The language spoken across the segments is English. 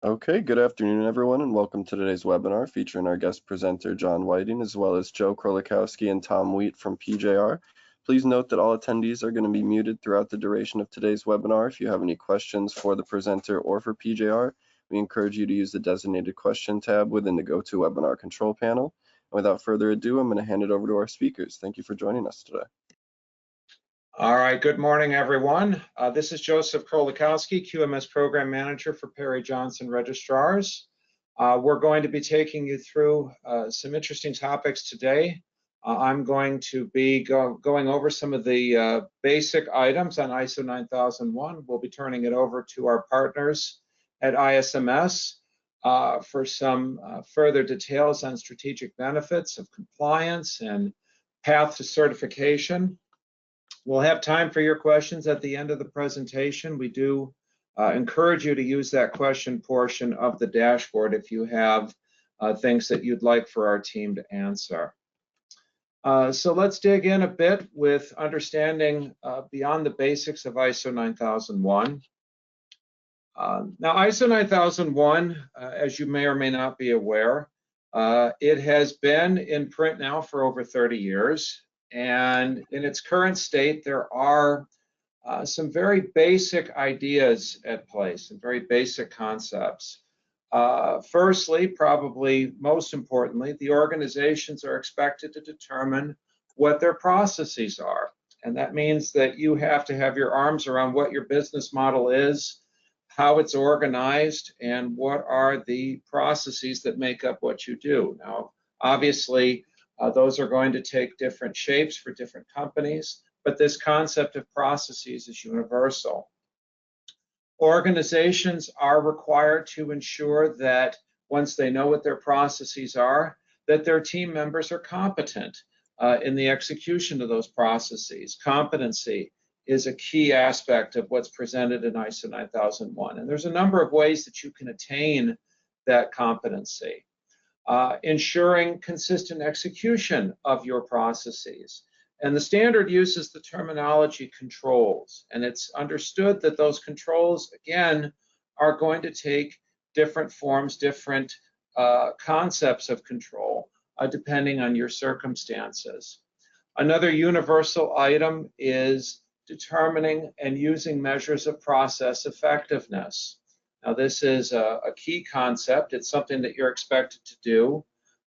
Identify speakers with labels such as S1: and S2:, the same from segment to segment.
S1: Okay, good afternoon, everyone, and welcome to today's webinar featuring our guest presenter, John Whiting, as well as Joe Krolikowski and Tom Wheat from PJR. Please note that all attendees are going to be muted throughout the duration of today's webinar. If you have any questions for the presenter or for PJR, we encourage you to use the designated question tab within the GoToWebinar control panel. And without further ado, I'm going to hand it over to our speakers. Thank you for joining us today.
S2: All right, good morning, everyone. This is Joseph Krolikowski, QMS Program Manager for Perry Johnson Registrars. We're going to be taking you through some interesting topics today. I'm going to be going over some of the basic items on ISO 9001. We'll be turning it over to our partners at ISMS for some further details on strategic benefits of compliance and path to certification. We'll have time for your questions at the end of the presentation. We do encourage you to use that question portion of the dashboard if you have things that you'd like for our team to answer. So let's dig in a bit with understanding beyond the basics of ISO 9001. Now, ISO 9001, as you may or may not be aware, it has been in print now for over 30 years. And in its current state, there are some very basic ideas at play, some very basic concepts. Firstly, probably most importantly, the organizations are expected to determine what their processes are. And that means that you have to have your arms around what your business model is, how it's organized, and what are the processes that make up what you do. Now, obviously, those are going to take different shapes for different companies, but this concept of processes is universal. Organizations are required to ensure that once they know what their processes are, that their team members are competent in the execution of those processes. Competency is a key aspect of what's presented in ISO 9001, and there's a number of ways that you can attain that competency. Ensuring consistent execution of your processes. And the standard uses the terminology controls, and it's understood that those controls, again, are going to take different forms, different concepts of control, depending on your circumstances. Another universal item is determining and using measures of process effectiveness. Now, this is a key concept. It's something that you're expected to do.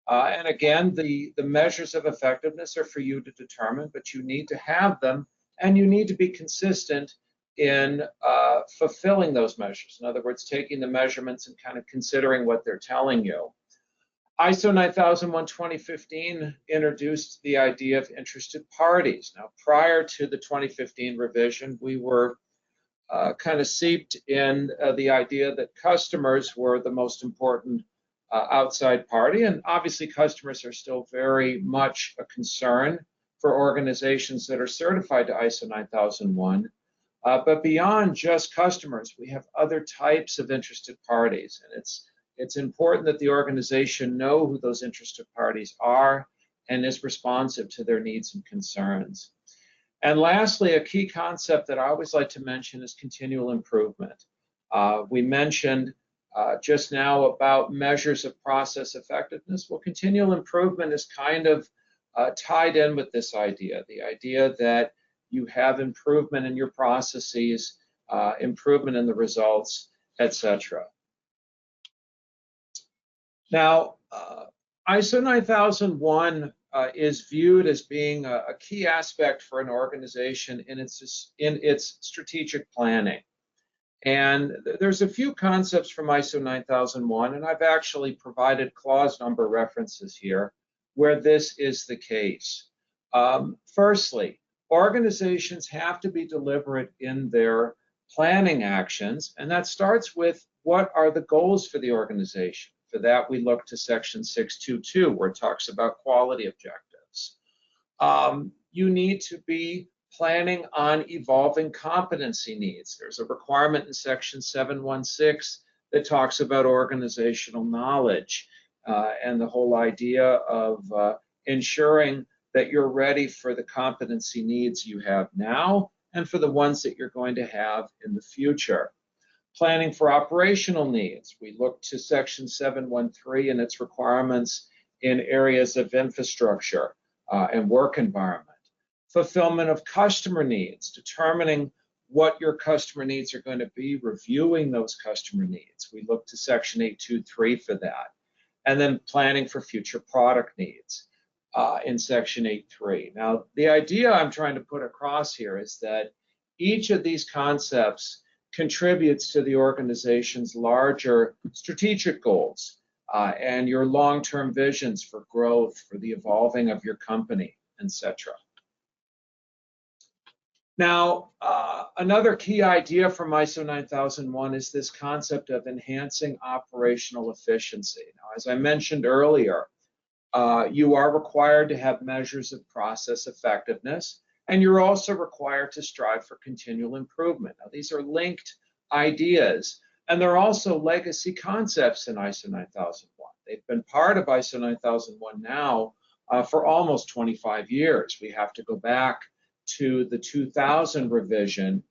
S2: And again, the measures of effectiveness are for you to determine, but you need to have them, and you need to be consistent in fulfilling those measures. In other words, taking the measurements and kind of considering what they're telling you. ISO 9001 2015 introduced the idea of interested parties. Now, prior to the 2015 revision, we were kind of seeped in the idea that customers were the most important outside party, and obviously customers are still very much a concern for organizations that are certified to ISO 9001. But beyond just customers, we have other types of interested parties, and it's important that the organization know who those interested parties are and is responsive to their needs and concerns. And lastly, a key concept that I always like to mention is continual improvement. We mentioned just now about measures of process effectiveness. Well, continual improvement is kind of tied in with this idea, the idea that you have improvement in your processes, improvement in the results, etc. Now, ISO 9001 is viewed as being a key aspect for an organization in its strategic planning. And there's a few concepts from ISO 9001, and I've actually provided clause number references here where this is the case. Firstly, organizations have to be deliberate in their planning actions, and that starts with what are the goals for the organization. For that, we look to section 622, where it talks about quality objectives. You need to be planning on evolving competency needs. There's a requirement in section 716 that talks about organizational knowledge and the whole idea of ensuring that you're ready for the competency needs you have now and for the ones that you're going to have in the future. Planning for operational needs. We look to Section 713 and its requirements in areas of infrastructure and work environment. Fulfillment of customer needs, determining what your customer needs are going to be, reviewing those customer needs. We look to Section 823 for that. And then planning for future product needs in Section 8.3. Now, the idea I'm trying to put across here is that each of these concepts contributes to the organization's larger strategic goals and your long-term visions for growth, for the evolving of your company, etc. Now, another key idea from ISO 9001 is this concept of enhancing operational efficiency. Now, as I mentioned earlier, you are required to have measures of process effectiveness, and you're also required to strive for continual improvement. Now, these are linked ideas, and they're also legacy concepts in ISO 9001. They've been part of ISO 9001 now for almost 25 years. We have to go back to the 2000 revision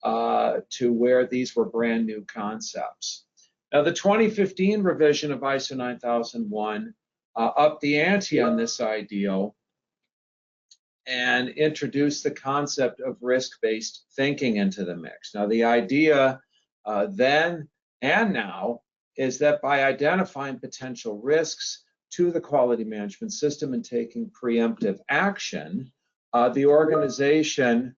S2: to where these were brand new concepts. Now, the 2015 revision of ISO 9001 upped the ante on this ideal and introduced the concept of risk-based thinking into the mix. Now, the idea then and now is that by identifying potential risks to the quality management system and taking preemptive action, the organization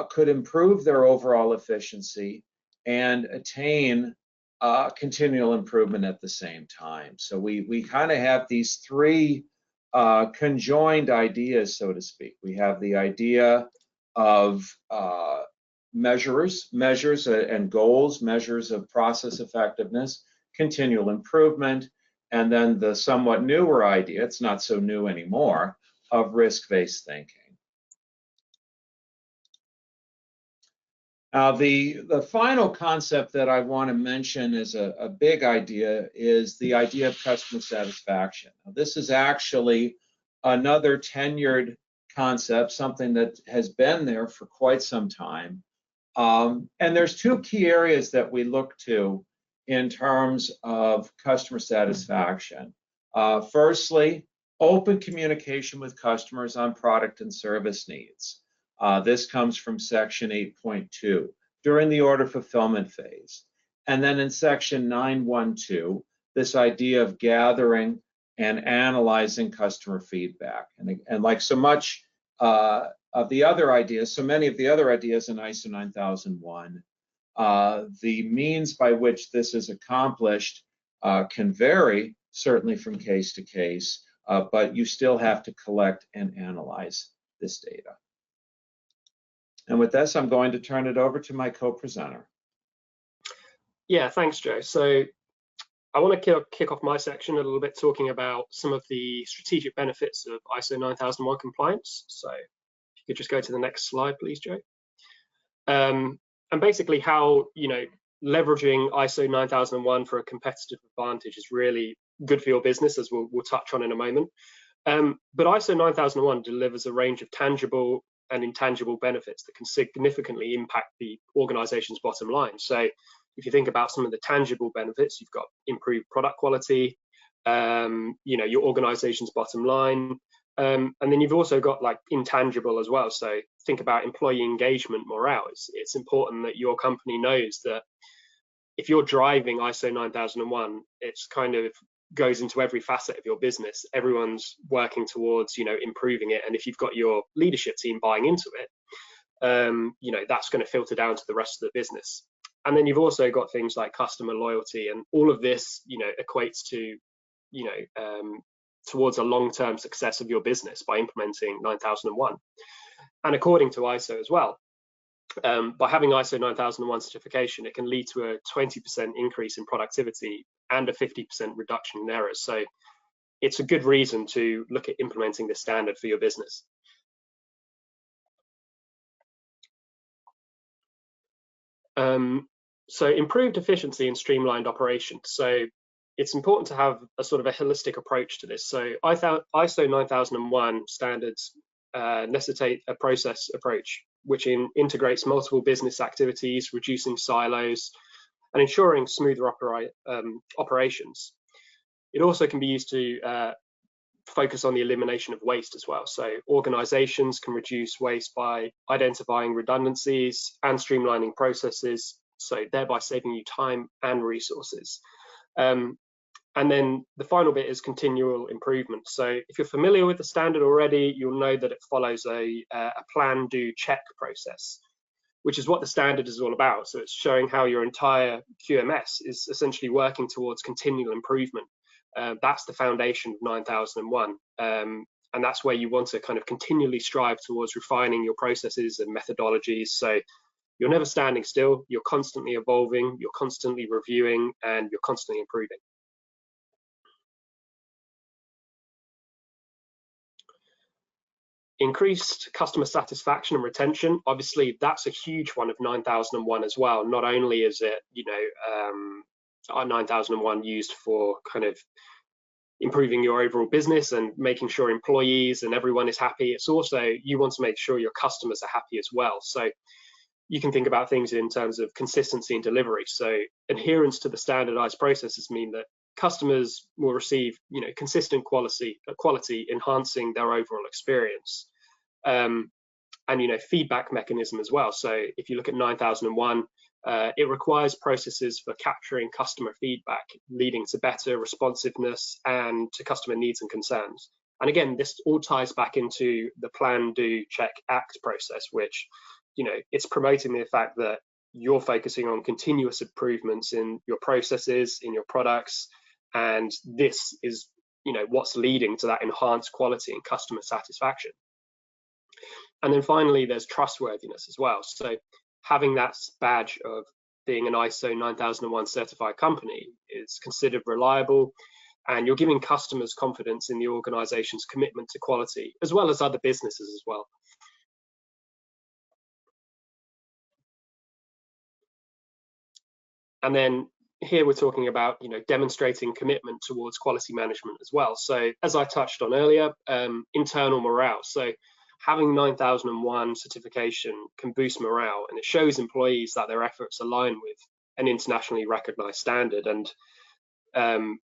S2: could improve their overall efficiency and attain continual improvement at the same time. So we kind of have these three conjoined ideas, so to speak. We have the idea of measures and goals, measures of process effectiveness, continual improvement, and then the somewhat newer idea, it's not so new anymore, of risk-based thinking. Now, the final concept that I want to mention is a big idea is the idea of customer satisfaction. Now, this is actually another tenured concept, something that has been there for quite some time. And there's two key areas that we look to in terms of customer satisfaction. Firstly, open communication with customers on product and service needs. This comes from Section 8.2 during the order fulfillment phase. And then in Section 9.1.2, this idea of gathering and analyzing customer feedback. And like so much of the other ideas, so many of the other ideas in ISO 9001, the means by which this is accomplished can vary, certainly from case to case, but you still have to collect and analyze this data. And with this, I'm going to turn it over to my co-presenter.
S3: Yeah, thanks, Joe. So I want to kick off my section a little bit talking about some of the strategic benefits of ISO 9001 compliance. So if you could just go to the next slide, please, Joe. And basically how, leveraging ISO 9001 for a competitive advantage is really good for your business, as we'll touch on in a moment. But ISO 9001 delivers a range of tangible and intangible benefits that can significantly impact the organization's bottom line. So if you think about some of the tangible benefits, you've got improved product quality, your organization's bottom line, and then you've also got like intangible as well. So think about employee engagement, morale. It's important that your company knows that if you're driving ISO 9001, it's kind of goes into every facet of your business. Everyone's working towards, improving it. And if you've got your leadership team buying into it, that's going to filter down to the rest of the business. And then you've also got things like customer loyalty, and all of this, equates to, towards a long-term success of your business by implementing 9001. And according to ISO as well, by having ISO 9001 certification, it can lead to a 20% increase in productivity and a 50% reduction in errors. So it's a good reason to look at implementing this standard for your business. So improved efficiency and streamlined operations. So it's important to have a sort of a holistic approach to this. So ISO 9001 standards necessitate a process approach, which integrates multiple business activities, reducing silos, and ensuring smoother operations. It also can be used to focus on the elimination of waste as well. So organizations can reduce waste by identifying redundancies and streamlining processes, so thereby saving you time and resources. And then the final bit is continual improvement. So if you're familiar with the standard already, you'll know that it follows a plan, do, check process, which is what the standard is all about. So it's showing how your entire QMS is essentially working towards continual improvement. That's the foundation of 9001. And that's where you want to kind of continually strive towards refining your processes and methodologies. So you're never standing still, you're constantly evolving, you're constantly reviewing, and you're constantly improving. Increased customer satisfaction and retention, obviously that's a huge one of 9001 as well. Not only is it, our 9001 used for kind of improving your overall business and making sure employees and everyone is happy, it's also, you want to make sure your customers are happy as well. So you can think about things in terms of consistency and delivery. So adherence to the standardized processes mean that customers will receive, consistent quality, enhancing their overall experience. And feedback mechanism as well. So if you look at 9001, it requires processes for capturing customer feedback, leading to better responsiveness and to customer needs and concerns. And again, this all ties back into the plan, do, check, act process, which, it's promoting the fact that you're focusing on continuous improvements in your processes, in your products, and this is, what's leading to that enhanced quality and customer satisfaction. And then finally, there's trustworthiness as well. So having that badge of being an ISO 9001 certified company is considered reliable, and you're giving customers confidence in the organization's commitment to quality, as well as other businesses as well. And then here we're talking about, demonstrating commitment towards quality management as well. So as I touched on earlier, internal morale. So having 9001 certification can boost morale, and it shows employees that their efforts align with an internationally recognized standard. And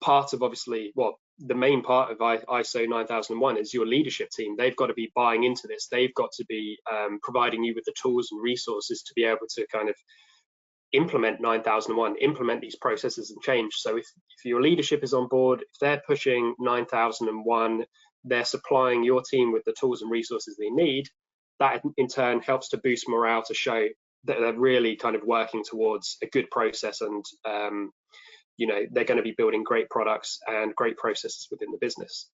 S3: part of, obviously, the main part of ISO 9001 is your leadership team. They've got to be buying into this. They've got to be providing you with the tools and resources to be able to kind of implement 9001, implement these processes and change. So if your leadership is on board, if they're pushing 9001, they're supplying your team with the tools and resources they need, that in turn helps to boost morale, to show that they're really kind of working towards a good process, and they're going to be building great products and great processes within the business.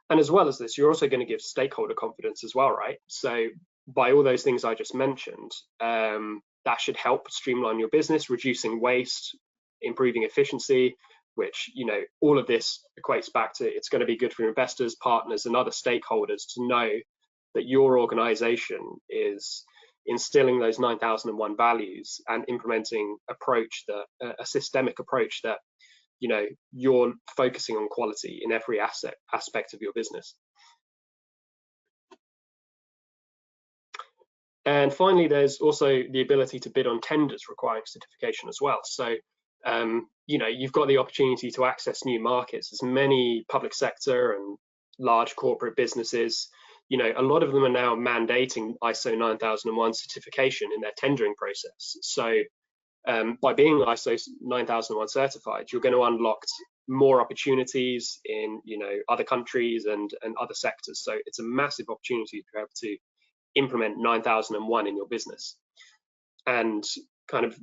S3: And as well as this, you're also going to give stakeholder confidence as well, right? So by all those things I just mentioned, that should help streamline your business, reducing waste, improving efficiency, which, all of this equates back to, it's going to be good for investors, partners, and other stakeholders to know that your organization is instilling those 9001 values and implementing a systemic approach that, you're focusing on quality in every aspect of your business. And finally, there's also the ability to bid on tenders requiring certification as well. So, you've got the opportunity to access new markets. There's many public sector and large corporate businesses. A lot of them are now mandating ISO 9001 certification in their tendering process. So by being ISO 9001 certified, you're going to unlock more opportunities in, other countries and other sectors. So it's a massive opportunity to be able to implement 9001 in your business. And kind of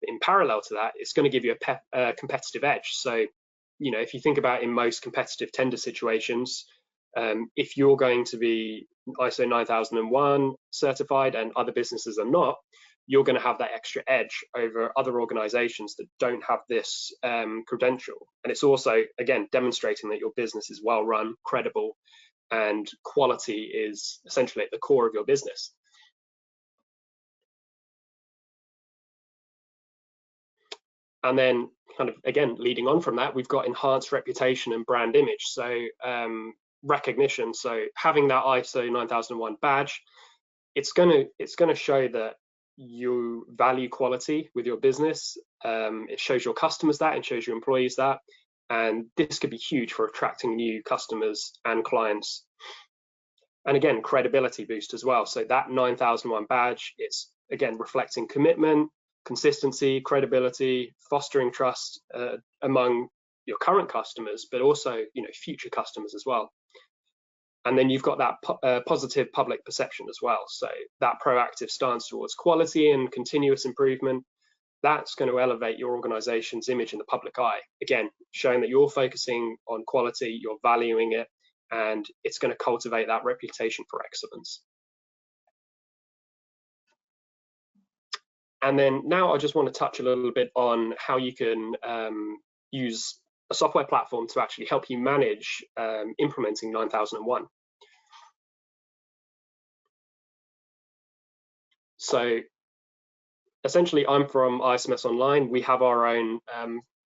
S3: in parallel to that, it's going to give you a competitive edge. So, if you think about in most competitive tender situations, if you're going to be ISO 9001 certified and other businesses are not, you're going to have that extra edge over other organizations that don't have this credential. And it's also, again, demonstrating that your business is well run, credible, and quality is essentially at the core of your business. And then kind of, again, leading on from that, we've got enhanced reputation and brand image. So recognition. So having that ISO 9001 badge, it's going to show that you value quality with your business. It shows your customers that, and shows your employees that, and this could be huge for attracting new customers and clients. And again, credibility boost as well. So that 9001 badge, it's again reflecting commitment, consistency, credibility, fostering trust among your current customers, but also future customers as well. And then you've got that positive public perception as well. So that proactive stance towards quality and continuous improvement, that's going to elevate your organization's image in the public eye. Again, showing that you're focusing on quality, you're valuing it, and it's going to cultivate that reputation for excellence. And then now I just want to touch a little bit on how you can use a software platform to actually help you manage implementing 9001. So essentially, I'm from ISMS.online. We have our own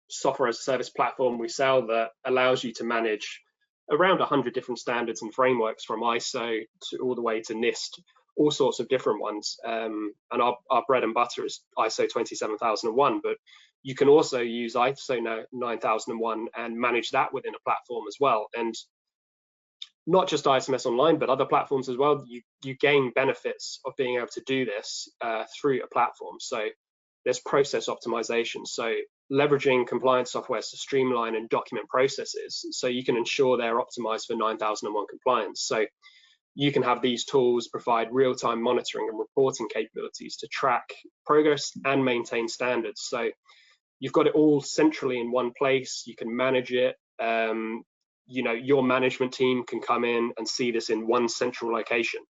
S3: software as a service platform we sell that allows you to manage around 100 different standards and frameworks, from ISO to all the way to NIST, all sorts of different ones. And our bread and butter is ISO 27001, but you can also use ISO 9001 and manage that within a platform as well. And not just ISMS.online, but other platforms as well. You gain benefits of being able to do this through a platform. So there's process optimization. So leveraging compliance software to streamline and document processes so you can ensure they're optimized for 9001 compliance. So you can have these tools provide real-time monitoring and reporting capabilities to track progress and maintain standards. So you've got it all centrally in one place. You can manage it. Your management team can come in and see this in one central location,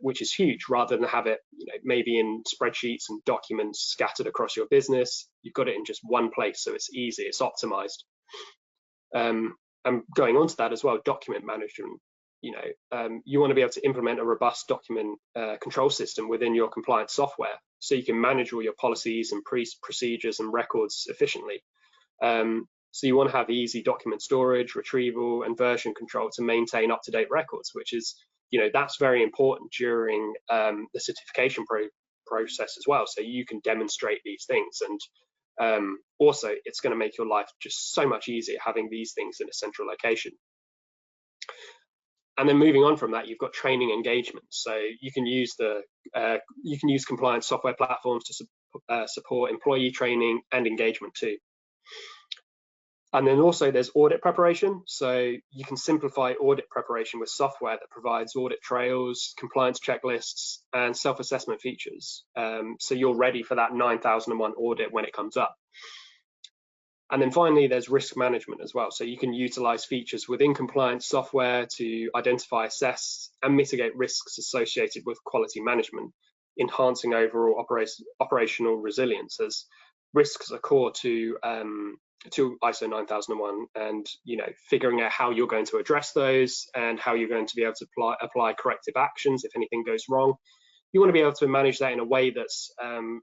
S3: which is huge, rather than have it maybe in spreadsheets and documents scattered across your business. You've got it in just one place, so it's easy, it's optimized. And going on to that as well, document management. You want to be able to implement a robust document control system within your compliance software, so you can manage all your policies and procedures and records efficiently. So you want to have easy document storage, retrieval, and version control to maintain up-to-date records, which is, that's very important during the certification process as well. So you can demonstrate these things, and also it's going to make your life just so much easier having these things in a central location. And then moving on from that, you've got training engagement. So you can use compliance software platforms to support employee training and engagement too. And then also there's audit preparation. So you can simplify audit preparation with software that provides audit trails, compliance checklists, and self-assessment features. So you're ready for that 9001 audit when it comes up. And then finally, there's risk management as well. So you can utilize features within compliance software to identify, assess, and mitigate risks associated with quality management, enhancing overall operational resilience, as risks are core to ISO 9001, and figuring out how you're going to address those and how you're going to be able to apply corrective actions if anything goes wrong. You want to be able to manage that in a way that's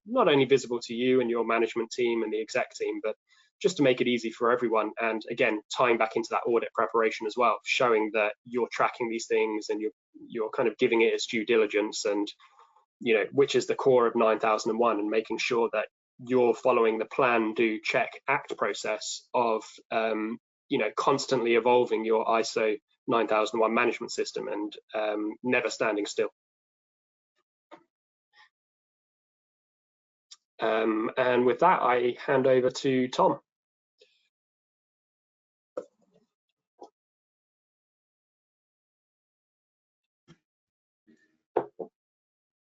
S3: not only visible to you and your management team and the exec team, but just to make it easy for everyone. And again, tying back into that audit preparation as well, showing that you're tracking these things and you're kind of giving it its due diligence, and which is the core of 9001, and making sure that you're following the plan, do, check, act process of constantly evolving your ISO 9001 management system, and never standing still. And with that, I hand over to Tom.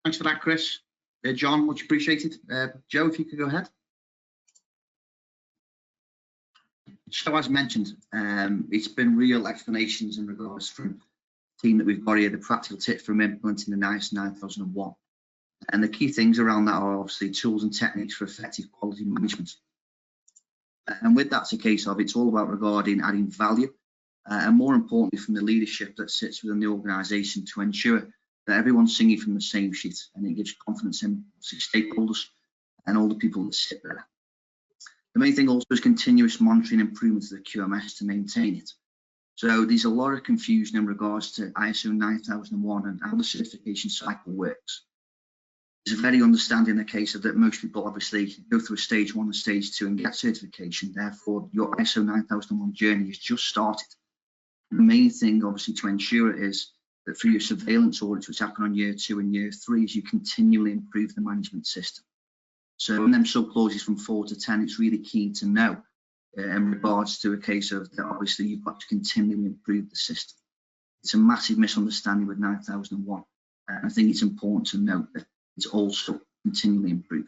S4: Thanks for that, Chris. John, much appreciated. Joe, if you could go ahead. So as mentioned, it's been real explanations in regards from the team that we've got here, the practical tips from implementing the ISO 9001. And the key things around that are obviously tools and techniques for effective quality management. And with that's a case of, it's all about regarding adding value, and more importantly from the leadership that sits within the organisation to ensure that everyone's singing from the same sheet, and it gives confidence in stakeholders and all the people that sit there. The main thing also is continuous monitoring improvements of the QMS to maintain it. So there's a lot of confusion in regards to ISO 9001 and how the certification cycle works. It's a very understanding the case of that most people obviously go through a stage 1 and stage 2 and get certification. Therefore, your ISO 9001 journey has just started. The main thing, obviously, to ensure it is that through your surveillance audits, which happen on year 2 and year 3, is you continually improve the management system. So in them sub-clauses from 4 to 10, it's really key to know in regards to a case of that obviously you've got to continually improve the system. It's a massive misunderstanding with 9001. And I think it's important to note that it's also continually improving.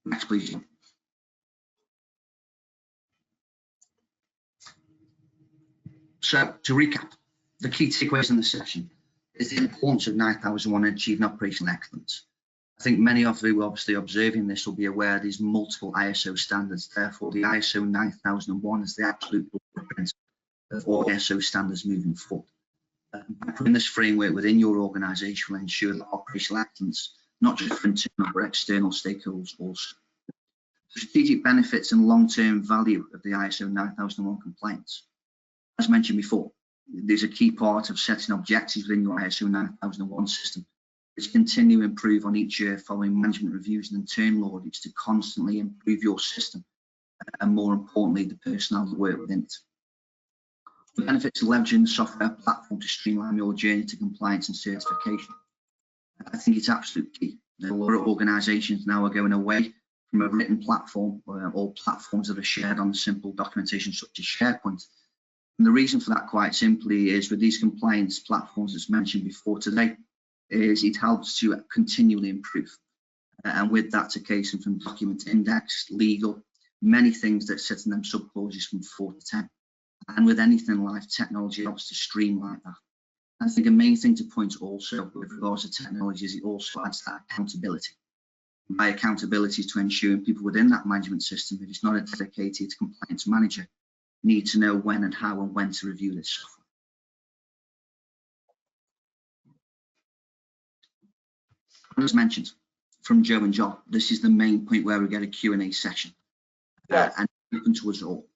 S4: Next, please. So to recap, the key takeaways in the session is the importance of 9001 in achieving operational excellence. I think many of you obviously observing this will be aware there's multiple ISO standards. Therefore, the ISO 9001 is the absolute blueprint of all ISO standards moving forward. By putting this framework within your organisation will ensure that operational excellence, not just for internal but external stakeholders also. Strategic benefits and long-term value of the ISO 9001 compliance. As mentioned before, there's a key part of setting objectives within your ISO 9001 system, which continue to improve on each year following management reviews and internal audits to constantly improve your system and, more importantly, the personnel that work within it. The benefits of leveraging the software platform to streamline your journey to compliance and certification. I think it's absolutely key. A lot of organisations now are going away from a written platform or platforms that are shared on simple documentation such as SharePoint. And the reason for that, quite simply, is with these compliance platforms, as mentioned before today, is it helps to continually improve. And with that, a case from document index, legal, many things that sit in them sub-clauses from 4 to 10. And with anything like technology, helps to streamline that. I think a main thing to point also with regards to technology is it also adds that accountability. By accountability to ensuring people within that management system, if it's not a dedicated compliance manager, need to know when and how and when to review this software. As mentioned from Joe and John, this is the main point where we get a Q&A session. And open to us all.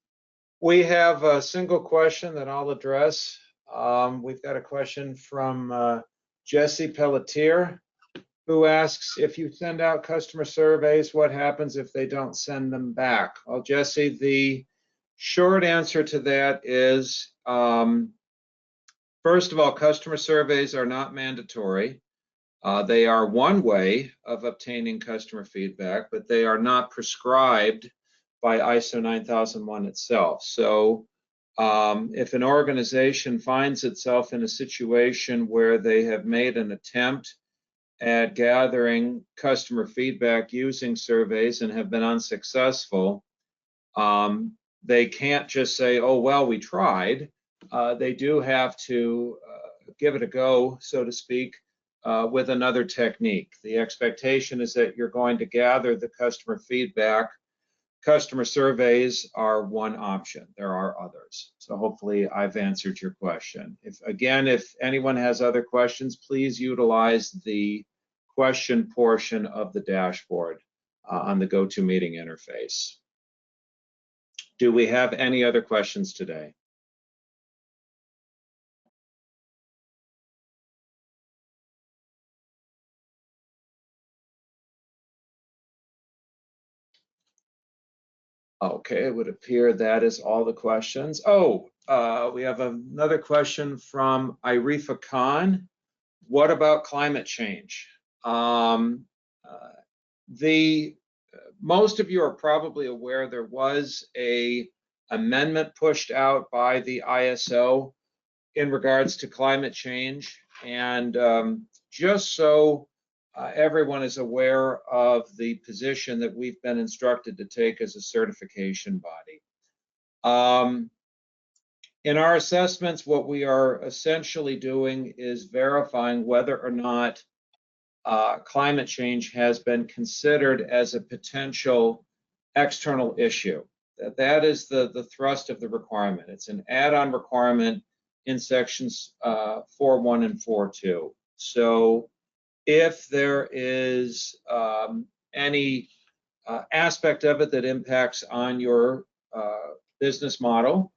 S2: We have a single question that I'll address. We've got a question from Jesse Pelletier, who asks, if you send out customer surveys, what happens if they don't send them back? Well, Jesse, the short answer to that is, first of all, customer surveys are not mandatory. They are one way of obtaining customer feedback, but they are not prescribed by ISO 9001 itself. So if an organization finds itself in a situation where they have made an attempt at gathering customer feedback using surveys and have been unsuccessful, they can't just say, oh, well, we tried. They do have to give it a go, so to speak, with another technique. The expectation is that you're going to gather the customer feedback. Customer surveys are one option. There are others. So hopefully I've answered your question. If anyone has other questions, please utilize the question portion of the dashboard on the GoToMeeting interface. Do we have any other questions today? Okay, it would appear that is all the questions. Oh, we have another question from Irifa Khan. What about climate change? Most of you are probably aware there was an amendment pushed out by the ISO in regards to climate change. And just so everyone is aware of the position that we've been instructed to take as a certification body. In our assessments, what we are essentially doing is verifying whether or not climate change has been considered as a potential external issue. That is the thrust of the requirement. It's an add-on requirement in sections 4.1 and 4.2. So if there is any aspect of it that impacts on your business model,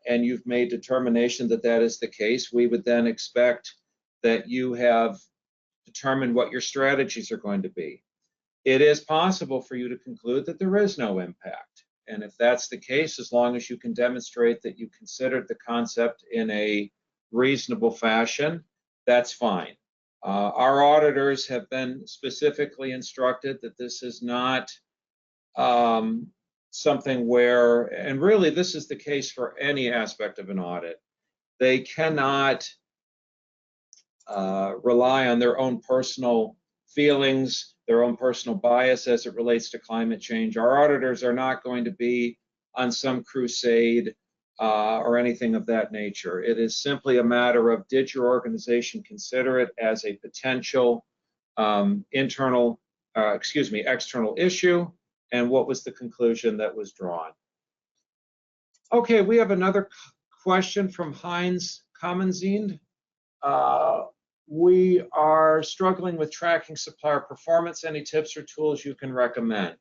S2: and you've made determination that that is the case, we would then expect that you have determined what your strategies are going to be. It is possible for you to conclude that there is no impact. And if that's the case, as long as you can demonstrate that you considered the concept in a reasonable fashion, that's fine. Our auditors have been specifically instructed that this is not something where, and really this is the case for any aspect of an audit, they cannot rely on their own personal feelings, their own personal bias as it relates to climate change. Our auditors are not going to be on some crusade or anything of that nature. It is simply a matter of, did your organization consider it as a potential external issue, and what was the conclusion that was drawn? Okay, we have another question from Heinz Kamenzien. We are struggling with tracking supplier performance. Any tips or tools you can recommend?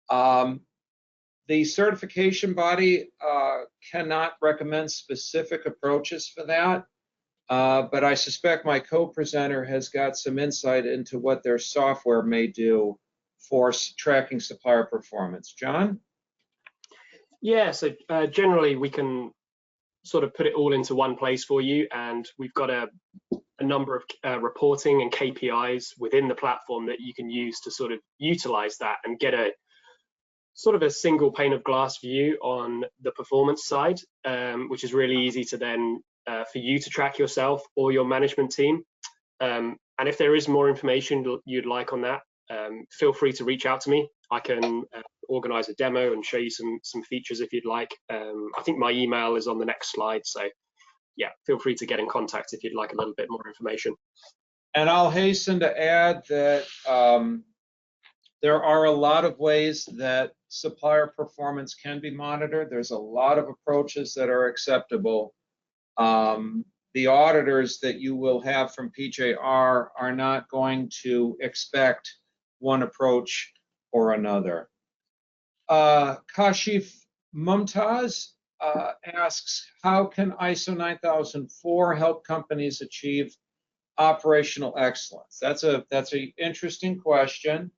S2: The certification body cannot recommend specific approaches for that, but I suspect my co-presenter has got some insight into what their software may do for tracking supplier performance. John?
S3: Yeah, so generally we can sort of put it all into one place for you, and we've got a number of reporting and KPIs within the platform that you can use to sort of utilize that and get a sort of a single pane of glass view on the performance side, which is really easy to then for you to track yourself or your management team. And if there is more information you'd like on that, feel free to reach out to me. I can organize a demo and show you some features if you'd like. I think my email is on the next slide, so yeah, feel free to get in contact if you'd like a little bit more information.
S2: And I'll hasten to add that there are a lot of ways that supplier performance can be monitored. There's a lot of approaches that are acceptable. The auditors that you will have from PJR are not going to expect one approach or another. Kashif Mumtaz asks, how can ISO 9004 help companies achieve operational excellence? That's an interesting question.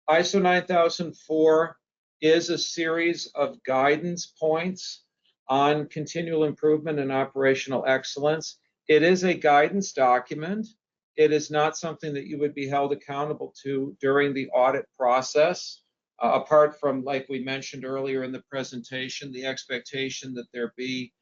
S2: ISO 9004 is a series of guidance points on continual improvement and operational excellence. It is a guidance document. It is not something that you would be held accountable to during the audit process, apart from, like we mentioned earlier in the presentation, the expectation that there be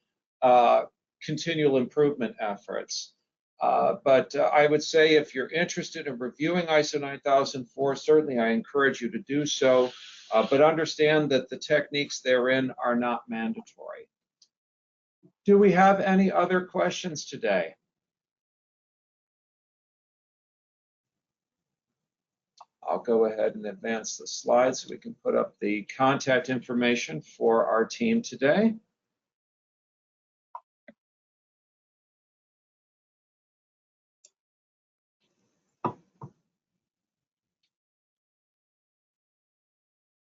S2: continual improvement efforts. But I would say if you're interested in reviewing ISO 9004, certainly I encourage you to do so, but understand that the techniques therein are not mandatory. Do we have any other questions today? I'll go ahead and advance the slides so we can put up the contact information for our team today.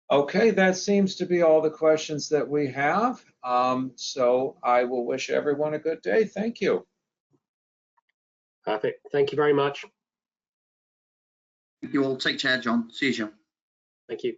S2: Okay, that seems to be all the questions that we have. So I will wish everyone a good day. Thank you.
S3: Perfect. Thank you very much.
S4: Thank you all. Take care, John. See you, John.
S3: Thank you.